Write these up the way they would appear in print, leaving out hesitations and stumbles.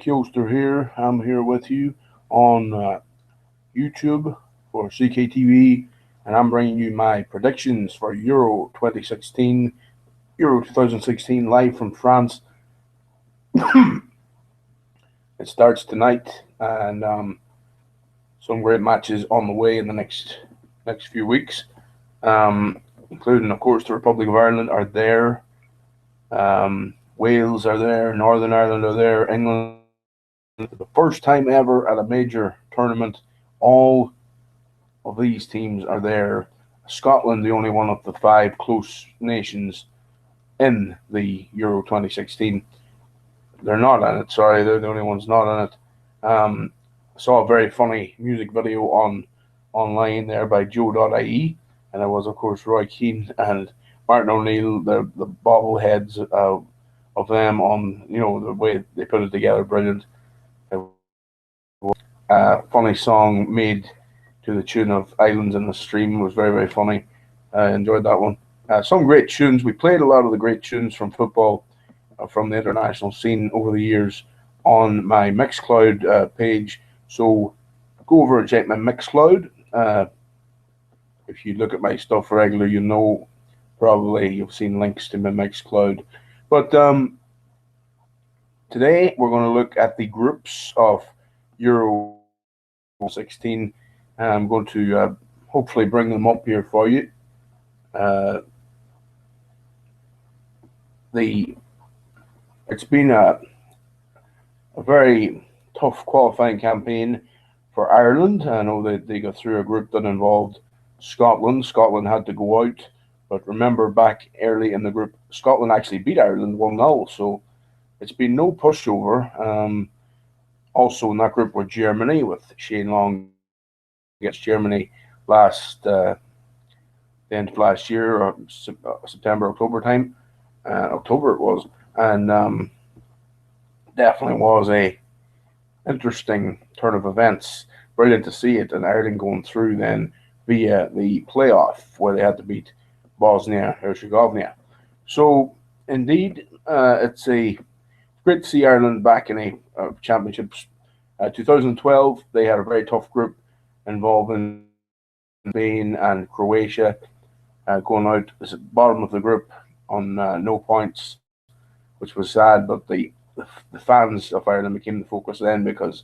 Keoster here. I'm here with you on YouTube for CKTV, and I'm bringing you my predictions for Euro 2016, Euro 2016 live from France. It starts tonight, and some great matches on the way in the next few weeks, including, of course, the Republic of Ireland are there. Wales are there, Northern Ireland are there, England. For the first time ever at a major tournament, all of these teams are there. Scotland, the only one of the five close nations in the Euro 2016. They're not in it, sorry, they're the only ones not in it. I saw a very funny music video online there by Joe.ie, and it was, of course, Roy Keane and Martin O'Neill, the bobbleheads of them on, the way they put it together, brilliant. A funny song made to the tune of Islands in the Stream was very, very funny. I enjoyed that one. Some great tunes. We played a lot of the great tunes from football, from the international scene over the years on my Mixcloud page. So go over and check my Mixcloud. If you look at my stuff regular, you know probably you've seen links to my Mixcloud. But today we're going to look at the groups of Euro 16. I'm going to hopefully bring them up here for you. It's been a very tough qualifying campaign for Ireland. I know that they got through a group that involved Scotland. Scotland had to go out, but remember back early in the group, Scotland actually beat Ireland 1-0, so it's been no pushover. Also in that group were Germany, with Shane Long against Germany the end of last year, or September, October time. October it was, and definitely was a interesting turn of events. Brilliant to see it, and Ireland going through then via the playoff where they had to beat Bosnia-Herzegovina. So indeed, it's great to see Ireland back in a championships. 2012, they had a very tough group involving Spain and Croatia, going out as the bottom of the group on no points, which was sad. But the fans of Ireland became the focus then, because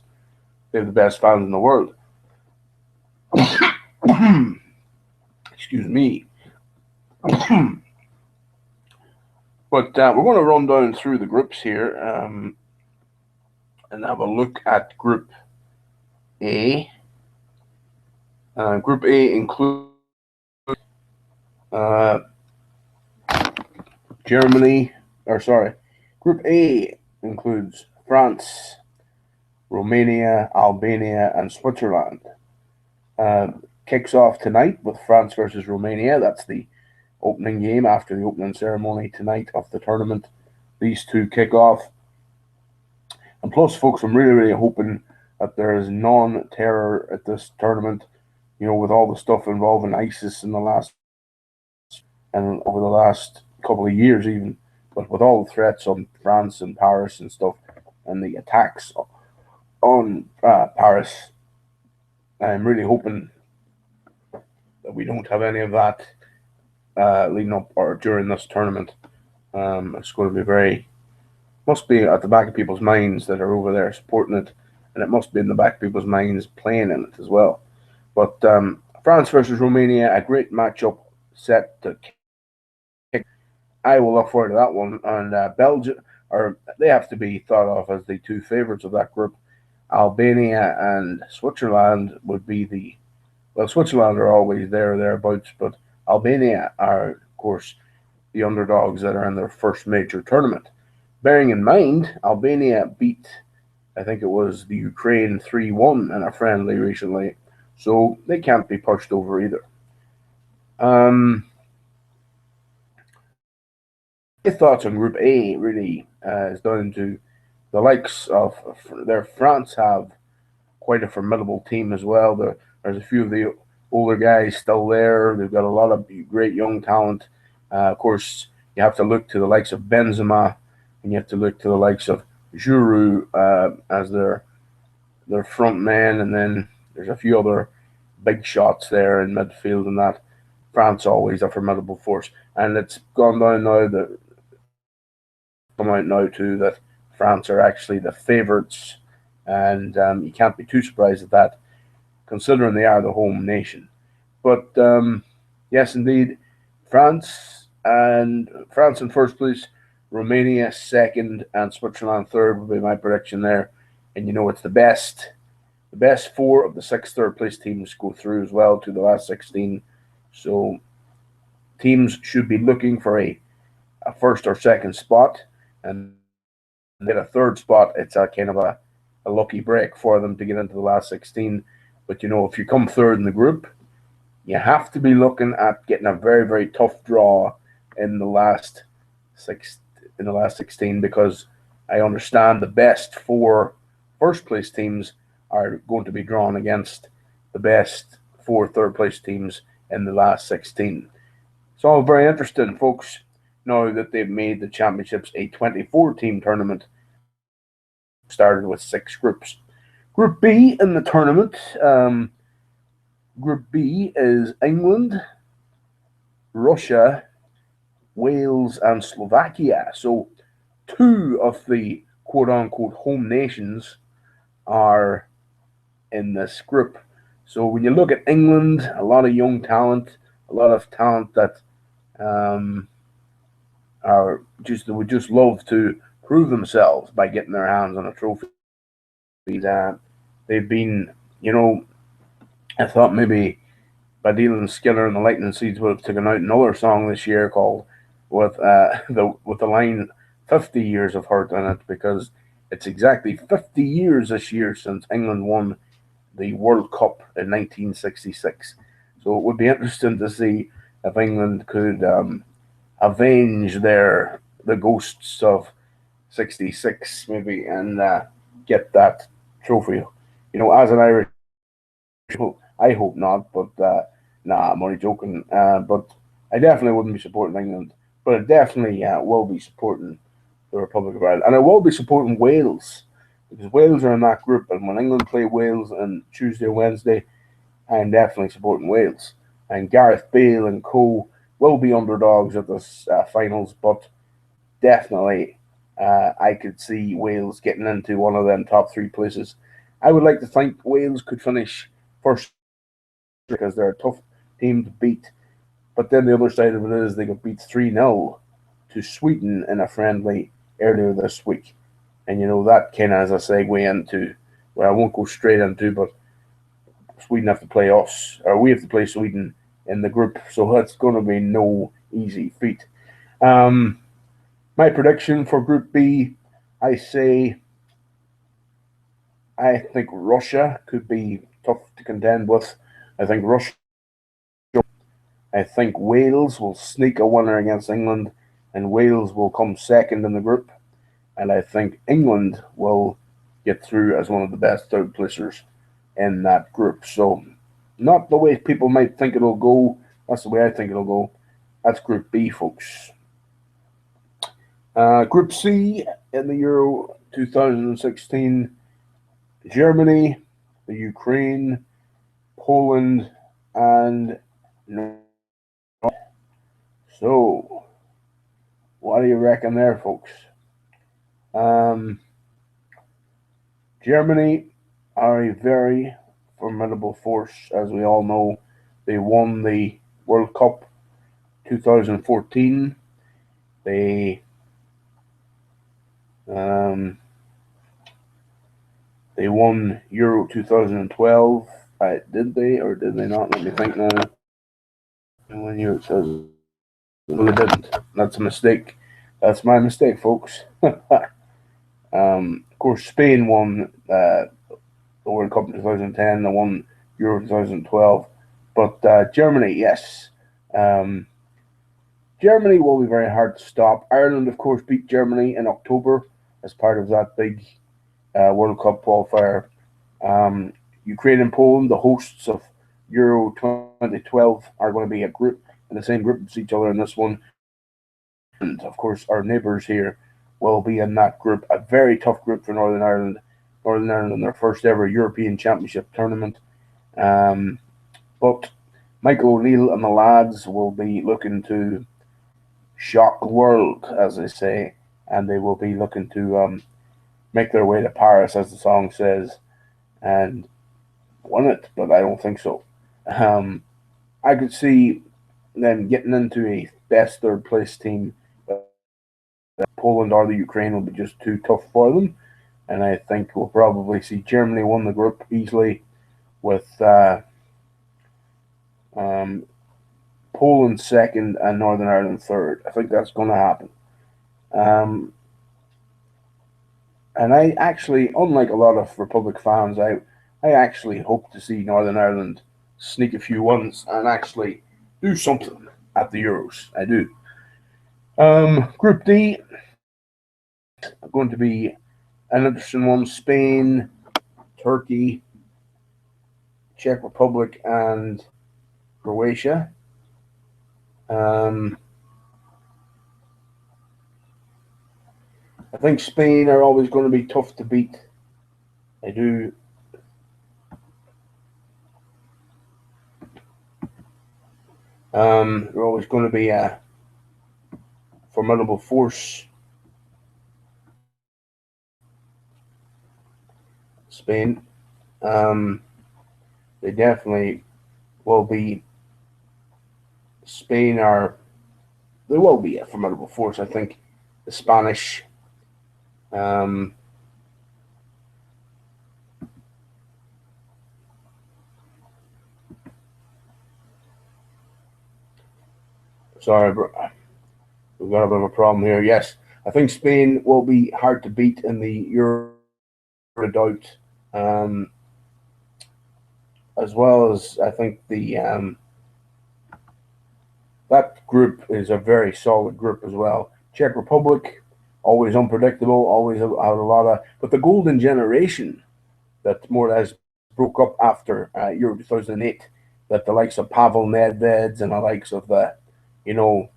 they have the best fans in the world. Excuse me. But we're going to run down through the groups here and have a look at Group A. Group A includes Group A includes France, Romania, Albania, and Switzerland. Kicks off tonight with France versus Romania. That's the opening game after the opening ceremony tonight of the tournament. These two kick off. And plus, folks, I'm really, really hoping that there is non-terror at this tournament, with all the stuff involving ISIS over the last couple of years even, but with all the threats on France and Paris and stuff, and the attacks on Paris, I'm really hoping that we don't have any of that leading up or during this tournament. It's going to be must be at the back of people's minds that are over there supporting it, and it must be in the back of people's minds playing in it as well. But France versus Romania, a great matchup set to kick. I will look forward to that one. And Belgium, they have to be thought of as the two favorites of that group. Albania and Switzerland would be Switzerland are always thereabouts, but Albania are, of course, the underdogs that are in their first major tournament. Bearing in mind, Albania beat, I think it was the Ukraine 3-1 in a friendly recently, so they can't be pushed over either. My thoughts on Group A really is down to the likes of France have quite a formidable team as well. There's a few of the older guys still there. They've got a lot of great young talent. Of course, you have to look to the likes of Benzema, and you have to look to the likes of Giroud as their front man, and then there's a few other big shots there in midfield, and that France always a formidable force. And it's gone down now that come out now too that France are actually the favourites, and you can't be too surprised at that, considering they are the home nation. But yes, indeed, France in first place, Romania second, and Switzerland third would be my prediction there. And you know it's the best four of the six third place teams go through as well to the last 16. So teams should be looking for a first or second spot, and get a third spot. It's a kind of a lucky break for them to get into the last 16. But you know, if you come third in the group, you have to be looking at getting a very, very tough draw in the last six in the last 16, because I understand the best four first place teams are going to be drawn against the best four third place teams in the last 16. It's all very interesting, folks, now that they've made the championships a 24 team tournament, started with six groups. Group B in the tournament, Group B is England, Russia, Wales, and Slovakia. So two of the quote unquote home nations are in this group. So when you look at England, a lot of young talent, a lot of talent that would just love to prove themselves by getting their hands on a trophy. They've been, you know, I thought maybe Badil Skinner and the Lightning Seeds would have taken out another song this year called with the line 50 years of hurt in it, because it's exactly 50 years this year since England won the World Cup in 1966. So it would be interesting to see if England could avenge the ghosts of 66 maybe, and get that trophy. You know, as an Irish, I hope not, but nah, I'm only joking. But I definitely wouldn't be supporting England, but I definitely will be supporting the Republic of Ireland, and I will be supporting Wales, because Wales are in that group, and when England play Wales on Tuesday or Wednesday, I'm definitely supporting Wales. And Gareth Bale and co will be underdogs at this finals, but definitely I could see Wales getting into one of them top three places. I would like to think Wales could finish first, because they're a tough team to beat. But then the other side of it is they got beat 3-0 to Sweden in a friendly earlier this week. And you know, that kind of as a segue into where I won't go straight into, but Sweden have to play us, or we have to play Sweden in the group. So that's going to be no easy feat. My prediction for Group B, I think Russia could be tough to contend with. I think Russia. I think Wales will sneak a winner against England, and Wales will come second in the group. And I think England will get through as one of the best third placers in that group. So, not the way people might think it'll go. That's the way I think it'll go. That's Group B, folks. Group C in the Euro 2016, Germany, the Ukraine, Poland, and so what do you reckon there, folks? Um, Germany are a very formidable force, as we all know. They won the World Cup 2014. They they won Euro 2012. Did they or did they not? Let me think now. When Euro 2000, well, they didn't. That's a mistake. That's my mistake, folks. Of course, Spain won the World Cup in 2010. They won Euro 2012. But Germany, yes. Germany will be very hard to stop. Ireland, of course, beat Germany in October as part of that big World Cup qualifier. Ukraine and Poland, the hosts of Euro 2012, are going to be a group in the same group as each other in this one. And of course, our neighbours here will be in that group. A very tough group for Northern Ireland. Northern Ireland in their first ever European Championship tournament. Um, but Michael O'Neill and the lads will be looking to shock the world, as they say, and they will be looking to make their way to Paris, as the song says, and win it. But I don't think so. I could see them getting into a best third place team. Poland or the Ukraine will be just too tough for them, and I think we'll probably see Germany win the group easily with um, Poland second and Northern Ireland third. I think that's going to happen. And I actually, unlike a lot of Republic fans, I actually hope to see Northern Ireland sneak a few wins and actually do something at the Euros. I do. Group D going to be an interesting one: Spain, Turkey, Czech Republic, and Croatia. I think Spain are always going to be tough to beat. I do. They're always going to be a formidable force. Spain. They definitely will be. Spain are. They will be a formidable force. I think the Spanish. Sorry, we've got a bit of a problem here. Yes, I think Spain will be hard to beat in the Euro, doubt. As well as I think the that group is a very solid group as well. Czech Republic, always unpredictable, always out a lot of. But the golden generation that more or less broke up after Euro 2008, that the likes of Pavel Nedveds and the likes of you know,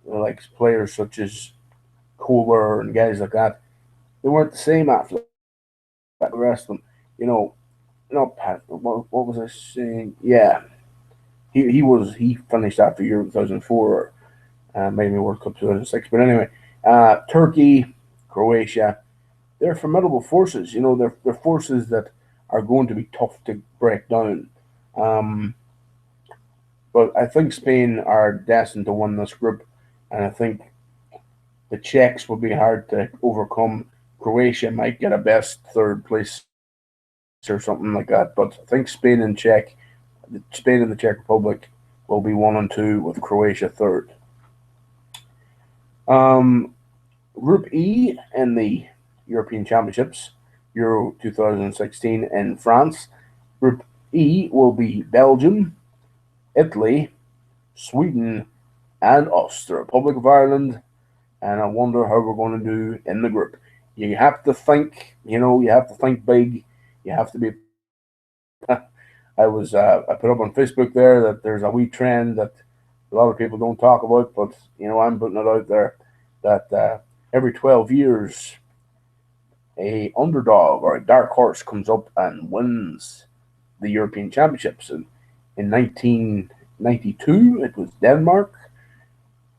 the likes of players such as Kohler and guys like that, they weren't the same after that. The rest of them, not Pat. What was I saying? Yeah, he finished after Euro 2004, maybe World Cup 2006. But anyway, Turkey, Croatia, they're formidable forces. They're forces that are going to be tough to break down. But I think Spain are destined to win this group, and I think the Czechs will be hard to overcome. Croatia might get a best third place or something like that, but I think Spain and the Czech Republic will be 1 and 2 with Croatia third. Group E in the European Championships, Euro 2016 in France. Group E will be Belgium, Italy, Sweden, and us, the Republic of Ireland. And I wonder how we're going to do in the group. You have to think, you have to think big. You have to be. I put up on Facebook there that there's a wee trend that a lot of people don't talk about, but I'm putting it out there that every 12 years a underdog or a dark horse comes up and wins the European Championships. And in 1992, it was Denmark.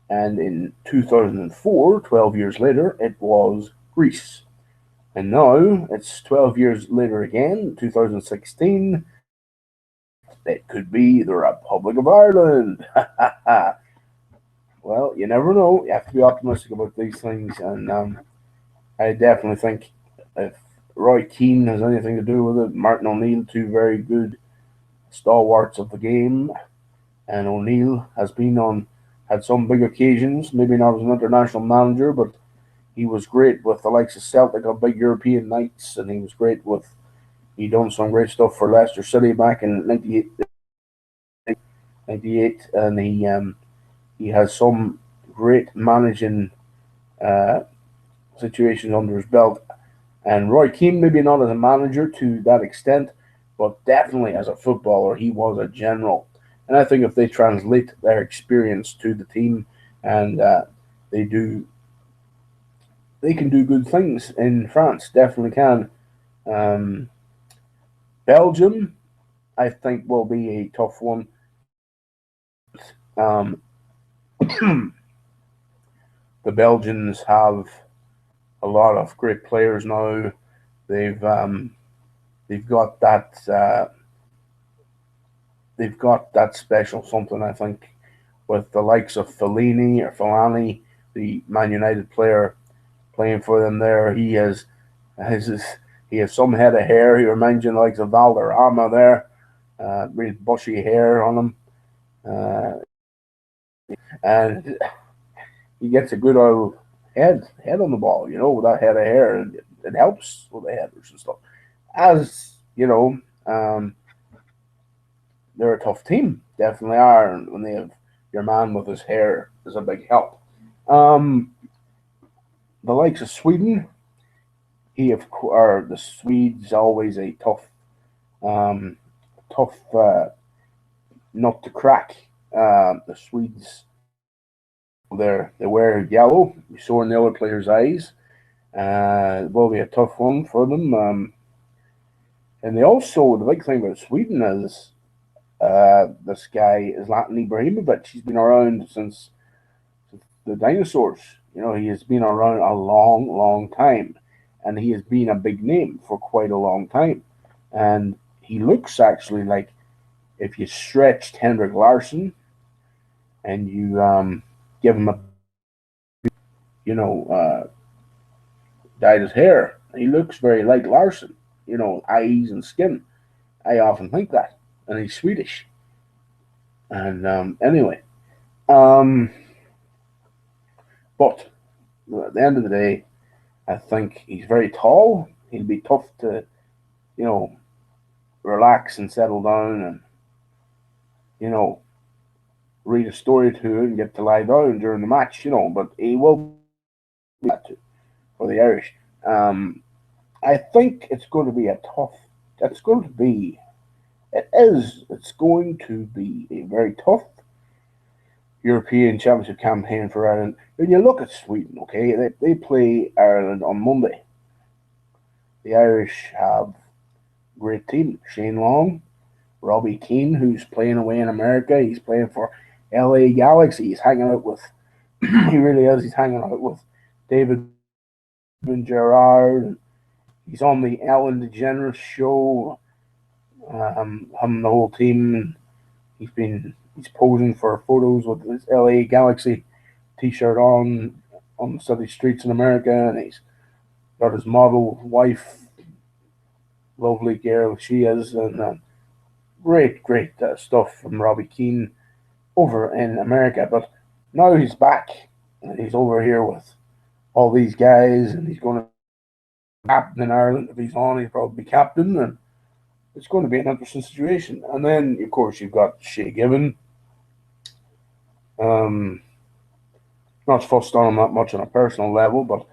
And in 2004, 12 years later, it was Greece. And now it's 12 years later again, 2016. It could be the Republic of Ireland. Well, you never know. You have to be optimistic about these things. And I definitely think if Roy Keane has anything to do with it, Martin O'Neill, two very good stalwarts of the game. And O'Neill has had some big occasions, maybe not as an international manager, but he was great with the likes of Celtic on big European nights, and he done some great stuff for Leicester City back in 98, and he has some great managing situations under his belt. And Roy Keane, maybe not as a manager to that extent, but definitely as a footballer, he was a general. And I think if they translate their experience to the team and they do they can do good things in France. Definitely can. Um, Belgium, I think, will be a tough one. Um, the Belgians have a lot of great players now. They've um, they've got that special something, I think, with the likes of Fellaini, the Man United player playing for them there. Has he has some head of hair. He reminds you of the likes of Valderrama there. Really bushy hair on him. And he gets a good old head on the ball, with that head of hair. And it helps with the headers and stuff. As you know, they're a tough team, definitely are. And when they have your man with his hair, is a big help. Um, the likes of Sweden, or the Swedes, always a um, tough nut to crack. The Swedes, they wear yellow. You saw in the other players' eyes. It will be a tough one for them. And they also, the big thing about Sweden is this guy is Zlatan Ibrahimovic. He's been around since the dinosaurs. He has been around a long, long time, and he has been a big name for quite a long time. And he looks actually like if you stretched Henrik Larsson and you give him uh, dyed his hair, he looks very like Larsson. Eyes and skin. I often think that, and he's Swedish. And anyway, um, but at the end of the day, I think he's very tall. He'll be tough to, you know, relax and settle down and, you know, read a story to and get to lie down during the match, but he will be that too for the Irish. Um, I think it's going to be, it's going to be a very tough European Championship campaign for Ireland. When you look at Sweden, okay, they play Ireland on Monday. The Irish have a great team. Shane Long, Robbie Keane, who's playing away in America. He's playing for LA Galaxy. He's hanging out with, he really is. He's hanging out with David and Gerard. He's on the Ellen DeGeneres show. Him and the whole team. He's posing for photos with his LA Galaxy T-shirt on the city streets in America, and he's got his model wife, lovely girl she is, and great stuff from Robbie Keane over in America. But now he's back, and he's over here with all these guys, and he's going to be captain in Ireland. If he's on, he'll probably be captain, and it's going to be an interesting situation. And then, of course, you've got Shea Given. Not fussed on him that much on a personal level, but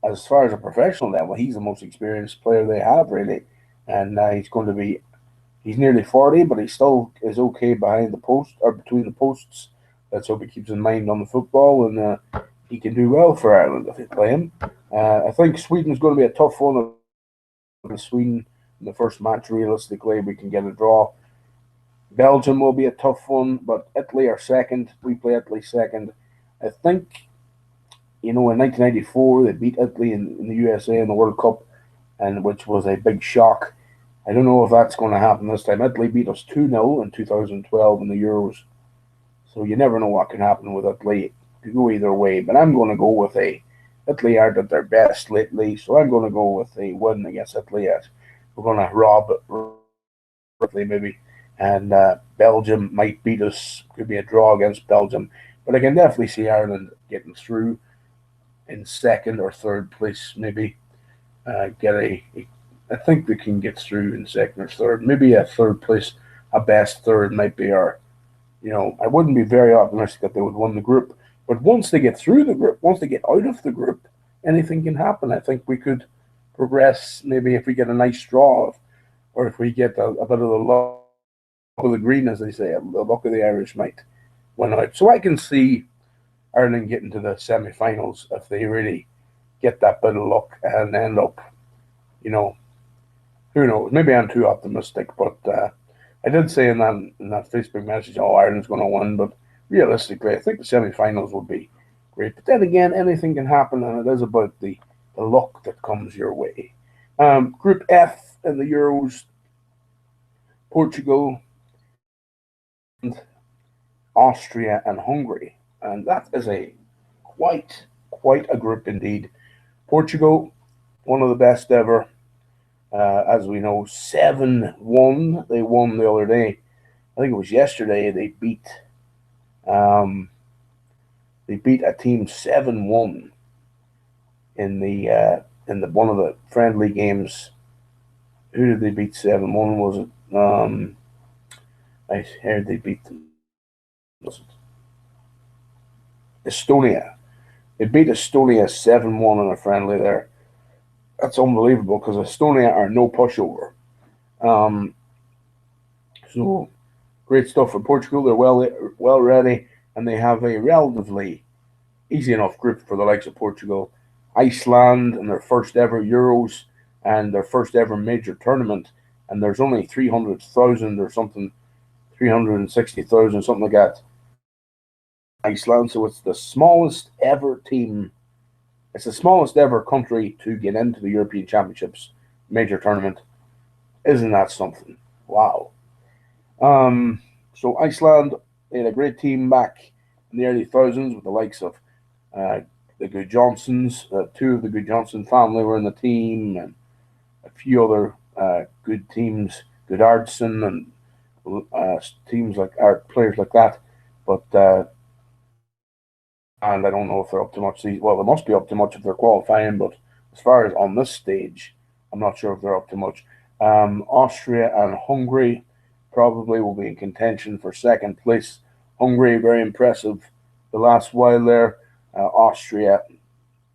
as far as a professional level, he's the most experienced player they have, really. And he's nearly 40, but he still is okay behind the post or between the posts. Let's hope he keeps in mind on the football, and he can do well for Ireland if they play him. I think Sweden's going to be a tough one. Sweden in the first match, realistically, we can get a draw. Belgium will be a tough one, but Italy are second. We play Italy second. I think, in 1994, they beat Italy in the USA in the World Cup, and which was a big shock. I don't know if that's going to happen this time. Italy beat us 2-0 in 2012 in the Euros. So you never know what can happen with Italy. It could go either way. But I'm going to go with Italy aren't at their best lately, so I'm going to go with a win against Italy. We're going to rob Italy maybe. And Belgium might beat us. Could be a draw against Belgium. But I can definitely see Ireland getting through in second or third place, maybe. I think they can get through in second or third. Maybe a third place, a best third might be I wouldn't be very optimistic that they would win the group. But once they get through the group, once they get out of the group, anything can happen. I think we could progress, maybe if we get a nice draw, or if we get a bit of the luck of the green, as they say, the luck of the Irish might win out. So I can see Ireland getting to the semi-finals if they really get that bit of luck and end up, you know, who knows? Maybe I'm too optimistic, but I did say in that Facebook message, "Oh, Ireland's going to win," but realistically, I think the semi-finals would be great. But then again, anything can happen, and it is about the luck that comes your way. Group F in the Euros: Portugal, Austria, and Hungary, and that is a quite a group indeed. Portugal, one of the best ever. As we know, 7-1. They won the other day. I think it was yesterday. Um, they beat a team 7-1 in the one of the friendly games. Who did they beat 7-1? Was it? I heard they beat them. Was it Estonia? They beat Estonia 7-1 in a friendly there. That's unbelievable because Estonia are no pushover. Um, so great stuff for Portugal. They're well ready, and they have a relatively easy enough group for the likes of Portugal, Iceland, and their first ever Euros and their first ever major tournament. And there's only 300,000 or something, 360,000, something like that. Iceland, so it's the smallest ever team. It's the smallest ever country to get into the European Championships major tournament. Isn't that something? Wow. So Iceland, they had a great team back in the early thousands with the likes of uh, the Good Johnsons. Two of the Good Johnson family were in the team, and a few other good teams, Good Artson, and teams like art players like that. But and I don't know if they're up to much. Well, they must be up to much if they're qualifying, but as far as on this stage, I'm not sure if they're up to much. Austria and Hungary probably will be in contention for second place. Hungary, very impressive the last while there. Austria,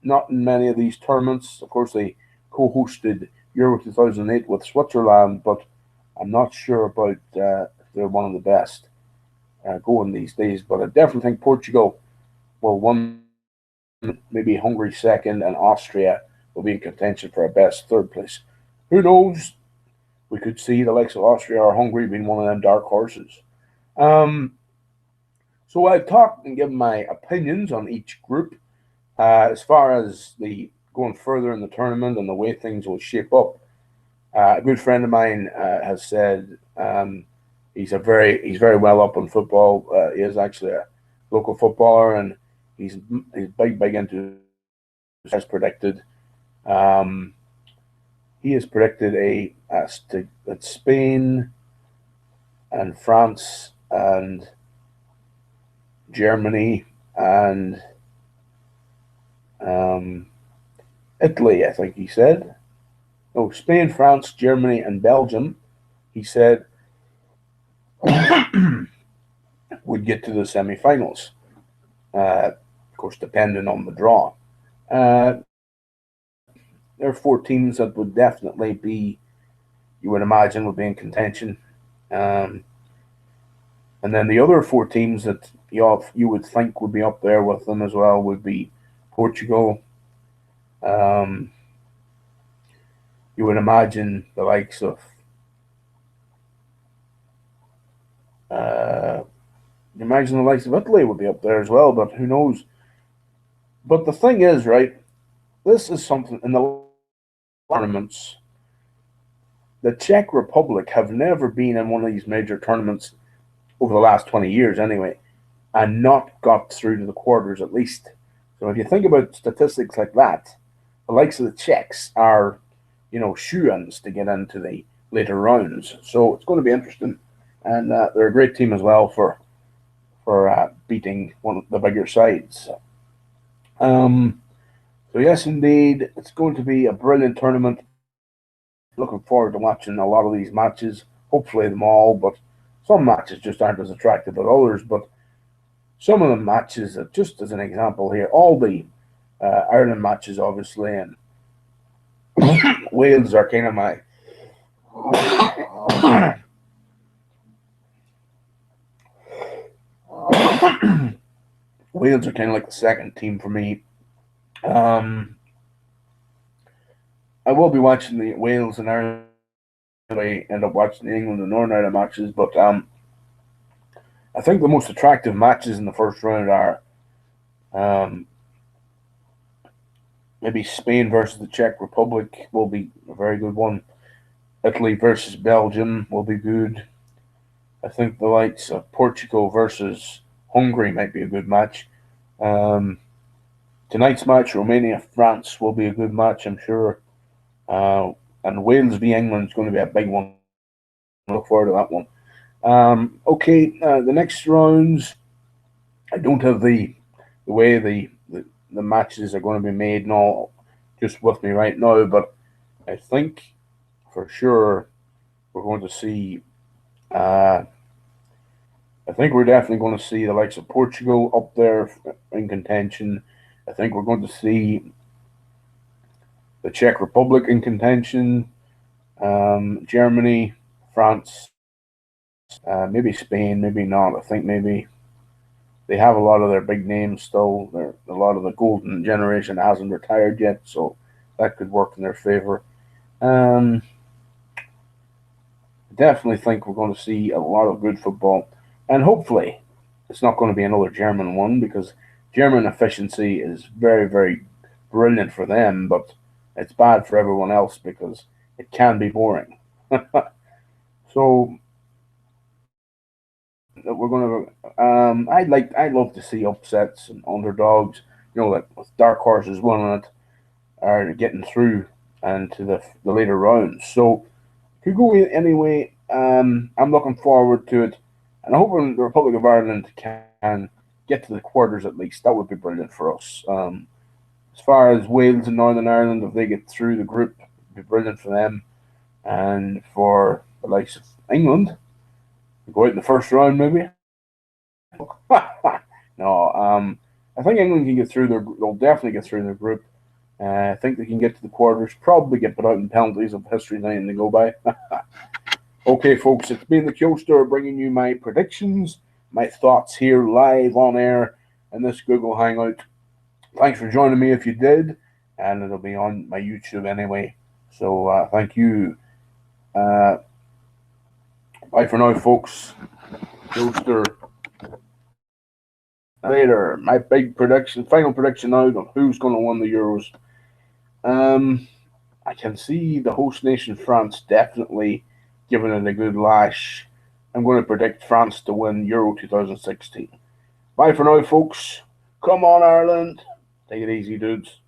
not in many of these tournaments. Of course, they co hosted Euro 2008 with Switzerland, but I'm not sure about if they're one of the best going these days. But I definitely think Portugal will win, maybe Hungary second, and Austria will be in contention for a best third place. Who knows? We could see the likes of Austria or Hungary being one of them dark horses. Um, so I've talked and given my opinions on each group as far as the going further in the tournament and the way things will shape up. A good friend of mine has said he's very well up on football. He is actually a local footballer, and he's big into has predicted. Um, he has predicted that Spain and France and Germany and um, Italy, I think he said. No, Spain, France, Germany, and Belgium, he said, would get to the semi-finals. Of course, depending on the draw. Uh, there are four teams that would definitely be, you would imagine, would be in contention. Um, and then the other four teams that you would think would be up there with them as well would be Portugal. Um, you would imagine the likes of uh, Italy would be up there as well, but who knows? But the thing is, right? This is something in the tournaments. The Czech Republic have never been in one of these major tournaments over the last 20 years, anyway, and not got through to the quarters at least. So if you think about statistics like that, the likes of the Czechs are, shoe-ins to get into the later rounds. So it's going to be interesting, and they're a great team as well for beating one of the bigger sides. Um, so yes, indeed, it's going to be a brilliant tournament. Looking forward to watching a lot of these matches. Hopefully them all, but some matches just aren't as attractive as others. But some of the matches, just as an example here, all the Ireland matches, obviously, and Wales are kind of my Wales are kind of like the second team for me. Um, I will be watching the Wales and Ireland. I end up watching the England and Northern Ireland matches, but I think the most attractive matches in the first round are um, maybe Spain versus the Czech Republic will be a very good one. Italy versus Belgium will be good. I think the likes of Portugal versus Hungary might be a good match. Um, Tonight's match, Romania France, will be a good match, I'm sure. And Wales v England is going to be a big one. I look forward to that one. Okay, the next rounds, I don't have the way the matches are going to be made now just with me right now, but I think for sure we're going to see. I think we're definitely going to see the likes of Portugal up there in contention. I think we're going to see the Czech Republic in contention, Germany, France, maybe Spain, maybe not. I think maybe they have a lot of their big names still. A lot of the golden generation hasn't retired yet, so that could work in their favor. Um, Definitely think we're going to see a lot of good football, and hopefully, it's not going to be another German one because German efficiency is very, very brilliant for them, but it's bad for everyone else because it can be boring. So we're going to. I'd love to see upsets and underdogs. You know, like with dark horses winning it are getting through and to the later rounds. So could go anyway. I'm looking forward to it, and I'm hoping the Republic of Ireland can get to the quarters at least. That would be brilliant for us. As far as Wales and Northern Ireland, if they get through the group, it'd be brilliant for them, and for the likes of England, go out in the first round maybe. No, I think England can get through their. They'll definitely get through their group. I think they can get to the quarters. Probably get put out in penalties if history's anything to go by. Okay, folks, it's been the Keoster bringing you my predictions, my thoughts here live on air in this Google Hangout. Thanks for joining me if you did, and it'll be on my YouTube anyway. So thank you. Uh, Bye for now, folks. Keoster later. My big prediction, final prediction out on who's going to win the Euros. I can see the host nation France definitely giving it a good lash. I'm going to predict France to win Euro 2016. Bye for now, folks. Come on, Ireland. Take it easy, dudes.